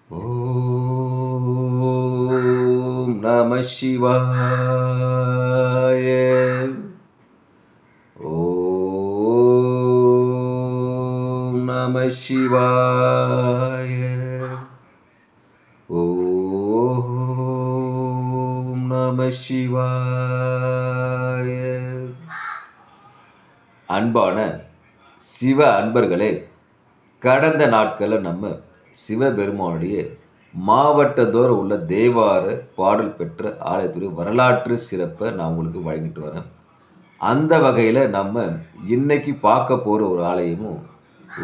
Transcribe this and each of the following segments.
ஓம் நம சிவாய. ஓம் நம சிவாய. ஓம் நம சிவாய. அன்பான சிவ அன்பர்களே, கடந்த நாட்களில் நம்ம சிவபெருமானுடைய மாவட்டத்தோறும் உள்ள தேவார பாடல் பெற்ற ஆலயத்துடைய வரலாற்று சிறப்பை நான் உங்களுக்கு வழங்கிட்டு வரேன். அந்த வகையில் நம்ம இன்னைக்கு பார்க்க போகிற ஒரு ஆலயமும்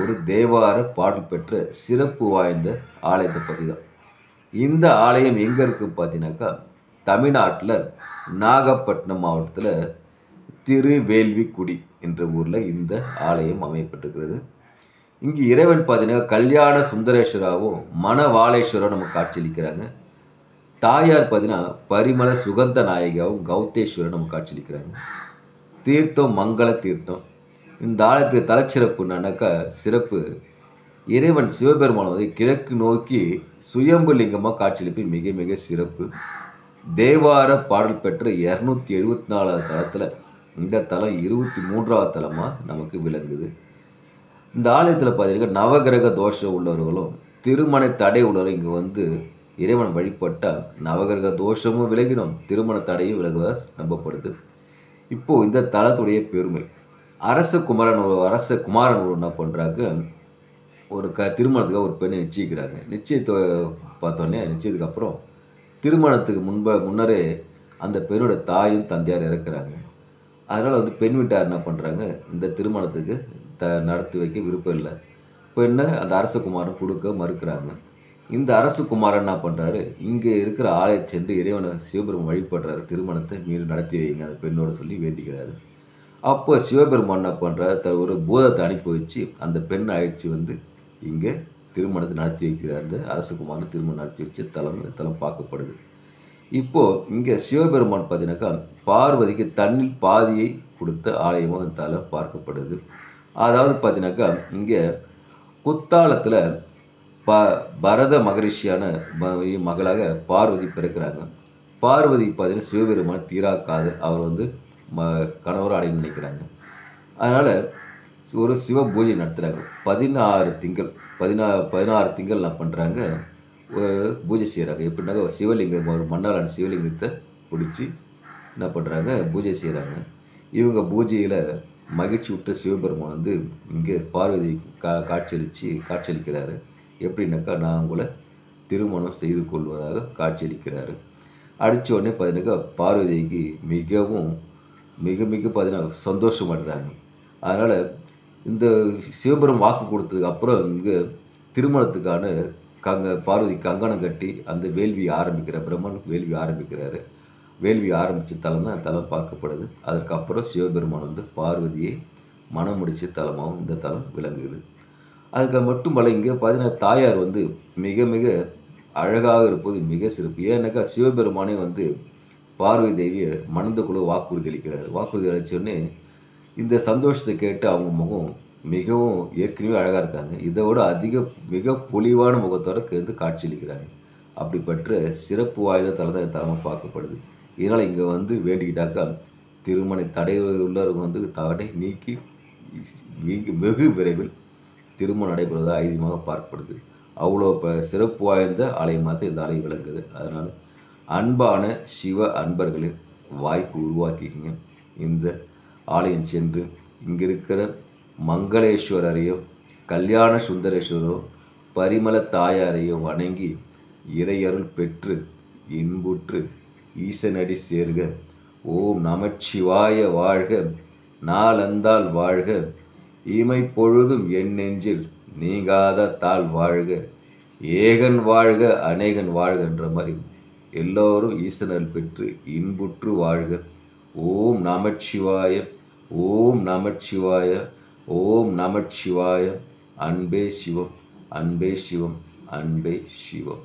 ஒரு தேவார பாடல் பெற்ற சிறப்பு வாய்ந்த ஆலயத்தை பற்றி தான். இந்த ஆலயம் எங்கே இருக்குன்னு பார்த்தீங்கன்னாக்கா, தமிழ்நாட்டில் நாகப்பட்டினம் மாவட்டத்தில் திருவேல்விக்குடி என்ற ஊரில் இந்த ஆலயம் அமையப்பட்டிருக்கிறது. இங்கே இறைவன் பார்த்தீங்கன்னா கல்யாண சுந்தரேஸ்வராவும் மணவாளேஸ்வரம் நமக்கு காட்சியளிக்கிறாங்க. தாயார் பார்த்தீங்கன்னா பரிமள சுகந்த நாயகியாவும் கௌதேஸ்வரர் நமக்கு காட்சியளிக்கிறாங்க. தீர்த்தம் மங்கள தீர்த்தம். இந்த ஆலயத்துக்கு தலைச்சிறப்புனாக்கா சிறப்பு, இறைவன் சிவபெருமான் வந்து கிழக்கு நோக்கி சுயம்பு லிங்கமாக காட்சியளிப்பு மிக மிக சிறப்பு. தேவார பாடல் பெற்ற 274வது தலத்தில் இந்த தலம் 23வது தலமாக நமக்கு விளங்குது. இந்த ஆலயத்தில் பார்த்தீங்கன்னா நவகிரக தோஷம் உள்ளவர்களும் திருமண தடை உள்ளவரும் இங்கே வந்து இறைவன் வழிபட்டால் நவகிரக தோஷமும் விலகிடும், திருமண தடையும் விலகுவதாக நம்பப்படுது. இப்போது இந்த தலத்துடைய பெருமை, அரச குமாரன் என்ன பண்ணுறாங்க, ஒரு திருமணத்துக்காக ஒரு பெண்ணை நிச்சயிக்கிறாங்க. நிச்சயத்தை பார்த்தோன்னே நிச்சயத்துக்கு அப்புறம் திருமணத்துக்கு முன்னரே அந்த பெண்ணோட தாயும் தந்தையார் இறக்குறாங்க. அதனால் வந்து பெண் வீட்டார் என்ன பண்ணுறாங்க, இந்த திருமணத்துக்கு நடத்தி வைக்க விருப்பம் இல்லை. பெண்ணை அந்த அரசகுமாரன் கொடுக்க மறுக்கிறாங்க. இந்த அரசகுமாரன் என்ன பண்ணுறாரு, இங்கே இருக்கிற ஆலயத்தை சென்று இறைவனை சிவபெருமான் வழிபடுறாரு. திருமணத்தை மீண்டும் நடத்தி வைங்க அந்த பெண்ணோட சொல்லி வேண்டிக்கிறாரு. அப்போ சிவபெருமான் என்ன பண்ணுறாரு, ஒரு பூதத்தை அனுப்பி வச்சு அந்த பெண்ணை அழைச்சி வந்து இங்கே திருமணத்தை நடத்தி வைக்கிறார். அந்த அரசகுமாரன் திருமணம் நடத்தி வச்சு தலம் பார்க்கப்படுது. இப்போது இங்கே சிவபெருமான் பார்த்தீங்கன்னாக்கா பார்வதிக்கு தண்ணில் பாதியை கொடுத்த ஆலயமாக இந்த தலம் பார்க்கப்படுது. அதாவது பார்த்தீங்கன்னாக்கா இங்கே குத்தாலத்தில் பரத மகரிஷியான மகளாக பார்வதி பிறக்கிறாங்க. பார்வதி பார்த்தீங்கன்னா சிவபெருமான் தீராக்காதல், அவர் வந்து கணவரை அடைய நினைக்கிறாங்க. அதனால் ஒரு சிவ பூஜை நடத்துகிறாங்க. 16 திங்கள் என்ன பண்ணுறாங்க, ஒரு பூஜை செய்கிறாங்க. எப்படின்னாக்கா சிவலிங்கம், ஒரு மண்ணாலான சிவலிங்கத்தை பிடிச்சி என்ன பண்ணுறாங்க, பூஜை செய்கிறாங்க. இவங்க பூஜையில் மகிழ்ச்சி விட்ட சிவபெருமான் வந்து இங்கே பார்வதி காட்சியளிக்கிறாரு. எப்படின்னாக்கா, நான் உங்களை திருமணம் செய்து கொள்வதாக காட்சியளிக்கிறாரு. அடித்த உடனே பார்த்தீங்கன்னாக்கா பார்வதிக்கு மிக பார்த்தீங்கன்னா சந்தோஷப்படுறாங்க. அதனால் இந்த சிவபெருமான் வாக்கு கொடுத்ததுக்கு அப்புறம் இங்கே திருமணத்துக்கான பார்வதி கங்கணம் கட்டி அந்த வேள்வி பிரம்மன் வேள்வி ஆரம்பிக்கிறாரு. வேள்வி ஆரம்பித்த தலம் தான் தலம் பார்க்கப்படுது. அதுக்கப்புறம் சிவபெருமான் வந்து பார்வதியை மனம் முடித்த தலமாகவும் இந்த தலம் விளங்குது. அதுக்கு மட்டுமல்ல, இங்கே பார்த்தீங்கன்னா தாயார் வந்து மிக அழகாக இருப்பது மிக சிறப்பு. ஏன்னாக்கா சிவபெருமானே வந்து பார்வதி தேவியை மணந்துக்குள்ள வாக்குறுதி அளிக்கிறார். வாக்குறுதி அளித்தோடனே இந்த சந்தோஷத்தை கேட்டு அவங்க முகம் மிகவும் ஏற்கனவே அழகாக இருக்காங்க, இதோட மிக பொலிவான முகத்தோடு சேர்ந்து காட்சியளிக்கிறாங்க. அப்படிப்பட்ட சிறப்பு வாய்ந்த தலம் தான் இந்த தலமாக பார்க்கப்படுது. இதனால் இங்கே வந்து வேண்டிக்கிட்டாக்கா திருமண தடை உள்ளவங்க வந்து தடை நீக்கி வெகு விரைவில் திருமணம் நடைபெறுவதாக ஐதீகமாக பார்க்கப்படுது. அவ்வளோ சிறப்பு வாய்ந்த ஆலயமாக தான் இந்த ஆலயம் விளங்குது. அதனால் அன்பான சிவ அன்பர்களே, வாய்ப்பு உருவாக்கிக்கிங்க. இந்த ஆலயம் சென்று இங்கே இருக்கிற மங்களேஸ்வரரையும் கல்யாண சுந்தரேஸ்வரரும் பரிமள தாயாரையும் வணங்கி இறையருள் பெற்று இன்புற்று ஈசனடி சேர்க. ஓம் நமச்சிவாய வாழ்க, நாளந்தால் வாழ்க, இமை பொழுதும் என் நெஞ்சில் நீங்காத தாள் வாழ்க, ஏகன் வாழ்க அநேகன் வாழ்கன்ற மாதிரி எல்லோரும் ஈசனருள் பெற்று இன்புற்று வாழ்க. ஓம் நமச்சிவாய, ஓம் நமச்சிவாய, ஓம் நமச்சிவாய. அன்பே சிவம், அன்பே சிவம், அன்பே சிவம்.